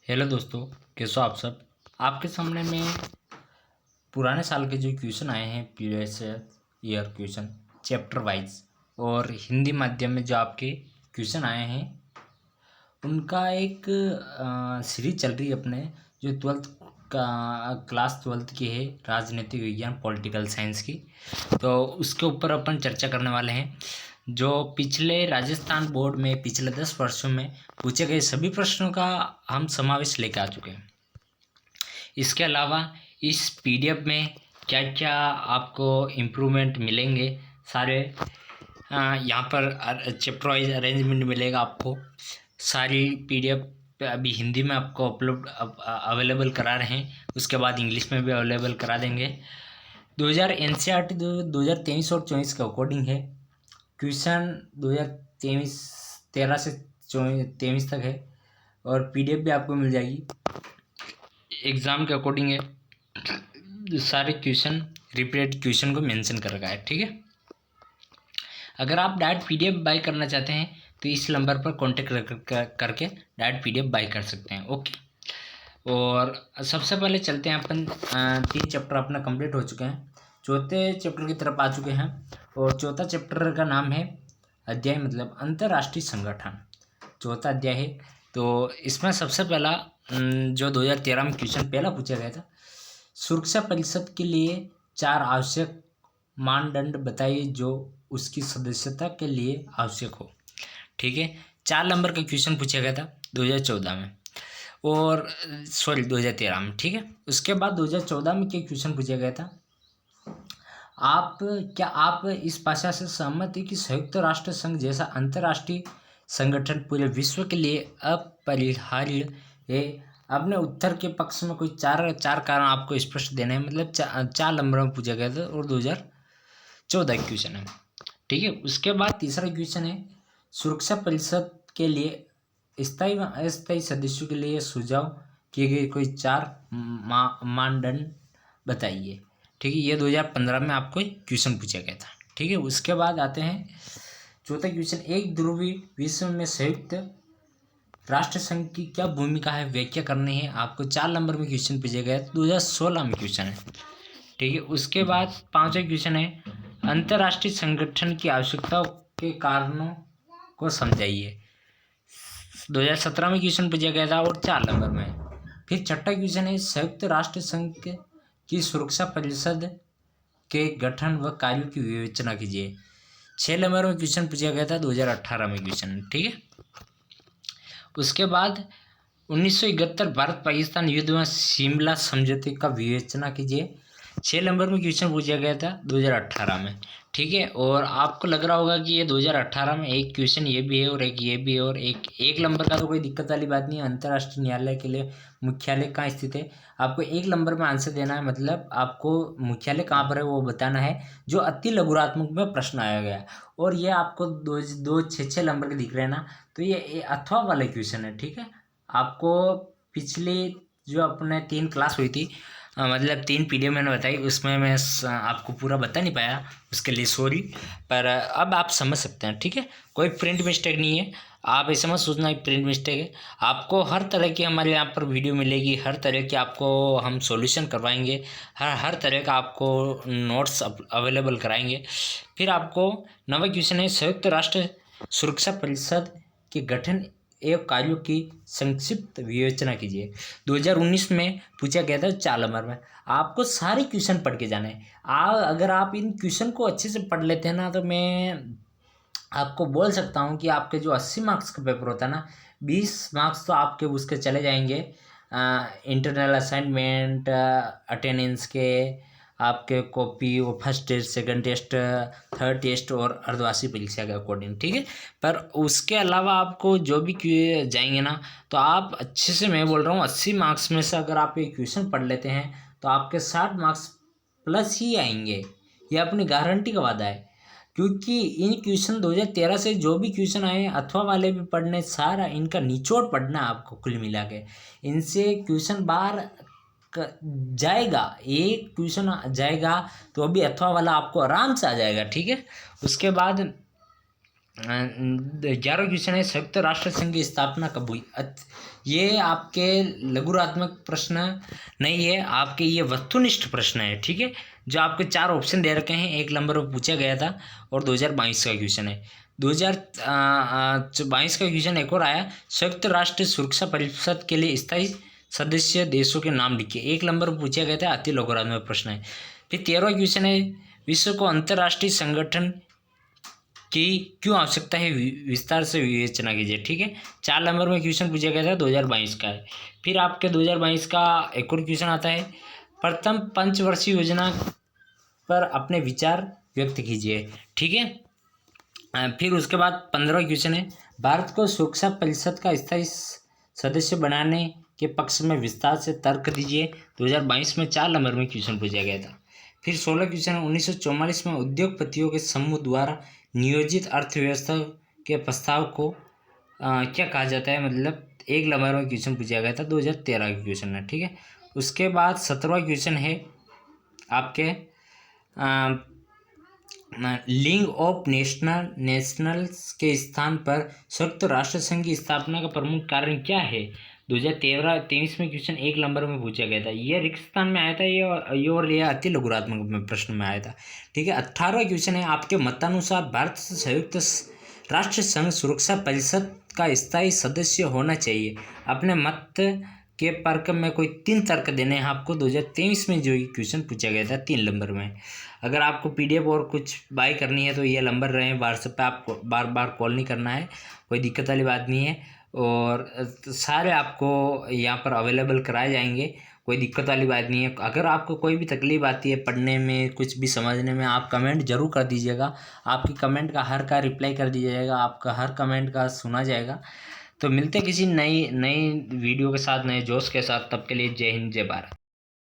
Hello दोस्तों, कैसे हो आप सब। आपके सामने मैं पुराने साल के जो क्वेश्चन आए हैं previous year question chapter wise और हिंदी माध्यम में जो आपके क्वेश्चन आए हैं उनका एक सीरीज चल रही है अपने जो ट्वेल्थ का क्लास ट्वेल्थ की है, राजनीतिक विज्ञान पॉलिटिकल साइंस की। तो उसके ऊपर अपन चर्चा करने वाले हैं। जो पिछले राजस्थान बोर्ड में पिछले 10 वर्षों में पूछे गए सभी प्रश्नों का हम समावेश लेकर आ चुके हैं। इसके अलावा इस पीडीएफ में क्या क्या आपको इम्प्रूवमेंट मिलेंगे सारे, यहाँ पर चैप्टर वाइज अरेंजमेंट मिलेगा आपको। सारी पीडीएफ अभी हिंदी में आपको अपलोड अवेलेबल करा रहे हैं, उसके बाद इंग्लिश में भी अवेलेबल करा देंगे। 2000 एनसीईआरटी 2023 और 24 के अकॉर्डिंग है। क्वेश्चन 2023 13 से 23 तक है और पीडीएफ भी आपको मिल जाएगी। एग्ज़ाम के अकॉर्डिंग है, सारे क्वेश्चन रिपीटेड क्वेश्चन को मेंशन कर रखा है, ठीक है। अगर आप डायरेक्ट पीडीएफ बाय करना चाहते हैं तो इस नंबर पर कांटेक्ट करके डायरेक्ट पीडीएफ बाय कर सकते हैं, ओके। और सबसे पहले चलते हैं अपन, 3 चैप्टर अपना कंप्लीट हो चुके हैं, चौथे चैप्टर की तरफ आ चुके हैं। और चौथा चैप्टर का नाम है अध्याय मतलब अंतर्राष्ट्रीय संगठन, चौथा अध्याय है। तो इसमें सबसे पहला जो 2013 में क्वेश्चन पहला पूछा गया था, सुरक्षा परिषद के लिए 4 आवश्यक मानदंड बताइए जो उसकी सदस्यता के लिए आवश्यक हो, ठीक है। 4 नंबर का क्वेश्चन पूछा गया था 2014 में, और 2013 में, ठीक है। उसके बाद 2014 में क्या क्वेश्चन पूछा गया था, क्या आप इस भाषा से सहमत है कि संयुक्त राष्ट्र संघ जैसा अंतर्राष्ट्रीय संगठन पूरे विश्व के लिए अपरिहार्य है। अपने उत्तर के पक्ष में कोई चार कारण आपको स्पष्ट देने हैं, मतलब 4 नंबर में पूछा गया था और 2014 क्वेश्चन है, ठीक है। उसके बाद तीसरा क्वेश्चन है, सुरक्षा परिषद के लिए स्थायी व अस्थायी सदस्यों के लिए सुझाव किए गए कोई 4 मानदंड बताइए, ठीक है। ये 2015 में आपको क्वेश्चन पूछा गया था, ठीक है। उसके बाद आते हैं चौथा क्वेश्चन, एक ध्रुवीय विश्व में संयुक्त राष्ट्र संघ की क्या भूमिका है, व्याख्या करनी है। आपको 4 नंबर में क्वेश्चन पूछा गया है, 2016 में क्वेश्चन है, ठीक है। उसके बाद 5वां क्वेश्चन है, अंतर्राष्ट्रीय संगठन की आवश्यकता के कारणों को समझाइए। 2017 में क्वेश्चन पूछा गया था और 4 नंबर में। फिर छठा क्वेश्चन है, संयुक्त राष्ट्र संघ की सुरक्षा परिषद के गठन व कार्यों की विवेचना कीजिए। 6 नंबर में क्वेश्चन पूछा गया था 2018 में क्वेश्चन, ठीक है। उसके बाद 1971 भारत पाकिस्तान युद्ध में शिमला समझौते का विवेचना कीजिए। 6 नंबर में क्वेश्चन पूछा गया था 2018 में, ठीक है। और आपको लग रहा होगा कि ये 2018 में एक क्वेश्चन ये भी है और एक ये भी है, और एक नंबर का तो कोई दिक्कत वाली बात नहीं है। अंतर्राष्ट्रीय न्यायालय के लिए मुख्यालय कहाँ स्थित है, आपको 1 नंबर में आंसर देना है, मतलब आपको मुख्यालय कहाँ पर है वो बताना है, जो अति लघुरात्मक में प्रश्न आया गया है। और ये आपको 6 नंबर के दिख रहे हैं ना, तो ये अथवा वाले क्वेश्चन है, ठीक है। आपको पिछले जो अपने 3 क्लास हुई थी, मतलब 3 पीडीएफ मैंने बताई, उसमें मैं आपको पूरा बता नहीं पाया, उसके लिए सॉरी। पर अब आप समझ सकते हैं, ठीक है। कोई प्रिंट मिस्टेक नहीं है, आप ऐसे मत सोचना कि प्रिंट मिस्टेक है। आपको हर तरह की हमारे यहाँ पर वीडियो मिलेगी, हर तरह की आपको हम सॉल्यूशन करवाएंगे, हर तरह का आपको नोट्स अवेलेबल कराएंगे। फिर आपको 9वां क्वेश्चन है, संयुक्त राष्ट्र सुरक्षा परिषद के गठन एवं कार्यों की संक्षिप्त विवेचना कीजिए। 2019 में पूछा गया था 4 नंबर में। आपको सारे क्वेश्चन पढ़ के जाने हैं। अगर आप इन क्वेश्चन को अच्छे से पढ़ लेते हैं ना, तो मैं आपको बोल सकता हूँ कि आपके जो 80 मार्क्स का पेपर होता है ना, 20 मार्क्स तो आपके उसके चले जाएंगे इंटरनल असाइनमेंट, अटेंडेंस के, आपके कॉपी, वो first test, second test, third test और अर्धवार्षिक परीक्षा के अकॉर्डिंग, ठीक है। पर उसके अलावा आपको जो भी जाएंगे ना, तो आप अच्छे से, मैं बोल रहा हूँ 80 मार्क्स में से अगर आप ये क्वेश्चन पढ़ लेते हैं तो आपके 60 मार्क्स प्लस ही आएंगे, ये अपनी गारंटी का वादा है। क्योंकि इन क्वेश्चन 2013 से जो भी क्वेश्चन आए अथवा वाले भी पढ़ने, सारा इनका निचोड़ पढ़ना आपको कुल मिला के। इनसे क्वेश्चन बाहर जाएगा, एक क्वेश्चन जाएगा तो अभी अथवा वाला आपको आराम से आ जाएगा, ठीक है। उसके बाद 11वां क्वेश्चन है, संयुक्त राष्ट्र संघ की स्थापना कब हुई? ये आपके लघुरात्मक प्रश्न नहीं है, आपके ये वस्तुनिष्ठ प्रश्न है, ठीक है, जो आपके 4 ऑप्शन दे रखे हैं, 1 नंबर पर पूछा गया था और 2022 का क्वेश्चन है। 2022 का क्वेश्चन एक और आया, संयुक्त राष्ट्र सुरक्षा परिषद के लिए स्थायी सदस्य देशों के नाम लिखिए। 1 नंबर पर पूछा गया था, अति लघुरात्मक प्रश्न है। फिर 13वां क्वेश्चन है, विश्व को अंतर्राष्ट्रीय संगठन की क्यों आवश्यकता है, विस्तार से विवेचना कीजिए, ठीक है। 4 नंबर में क्वेश्चन पूछा गया था, 2022 का है। फिर आपके 2022 का एक और क्वेश्चन आता है, प्रथम पंचवर्षीय योजना पर अपने विचार व्यक्त कीजिए, ठीक है। फिर उसके बाद 15वां क्वेश्चन है, भारत को सुरक्षा परिषद का स्थायी सदस्य बनाने के पक्ष में विस्तार से तर्क दीजिए। 2022 में 4 नंबर में क्वेश्चन पूछा गया था। फिर 16 क्वेश्चन, 1944 में उद्योगपतियों के समूह द्वारा नियोजित अर्थव्यवस्था के प्रस्ताव को क्या कहा जाता है, मतलब 1 नंबर में क्वेश्चन पूछा गया था, 2013 का क्वेश्चन है, ठीक है। उसके बाद 17वां क्वेश्चन है आपके लीग ऑफ नेशनल्स के स्थान पर संयुक्त राष्ट्र संघ की स्थापना का प्रमुख कारण क्या है? 2023 में क्वेश्चन 1 नंबर में पूछा गया था, यह रिक्त स्थान में आया था, ये अति लघुरात्मक में प्रश्न में आया था, ठीक है। 18वां क्वेश्चन है, आपके मतानुसार भारत से संयुक्त राष्ट्र संघ सुरक्षा परिषद का स्थायी सदस्य होना चाहिए। अपने मत के तर्क में कोई 3 तर्क देने हैं आपको। 2023 में जो ये क्वेश्चन पूछा गया था 3 नंबर में। अगर आपको PDF और कुछ बाय करनी है तो ये नंबर रहे, व्हाट्सएप पे आपको बार बार कॉल नहीं करना है, कोई दिक्कत वाली बात नहीं है, और सारे आपको यहाँ पर अवेलेबल कराए जाएंगे, कोई दिक्कत वाली बात नहीं है। अगर आपको कोई भी तकलीफ आती है पढ़ने में, कुछ भी समझने में, आप कमेंट जरूर कर दीजिएगा, आपकी कमेंट का हर का रिप्लाई कर दिया जाएगा, आपका हर कमेंट का सुना जाएगा। तो मिलते किसी नई वीडियो के साथ, नए जोश के साथ, तब के लिए जय हिंद, जय भारत।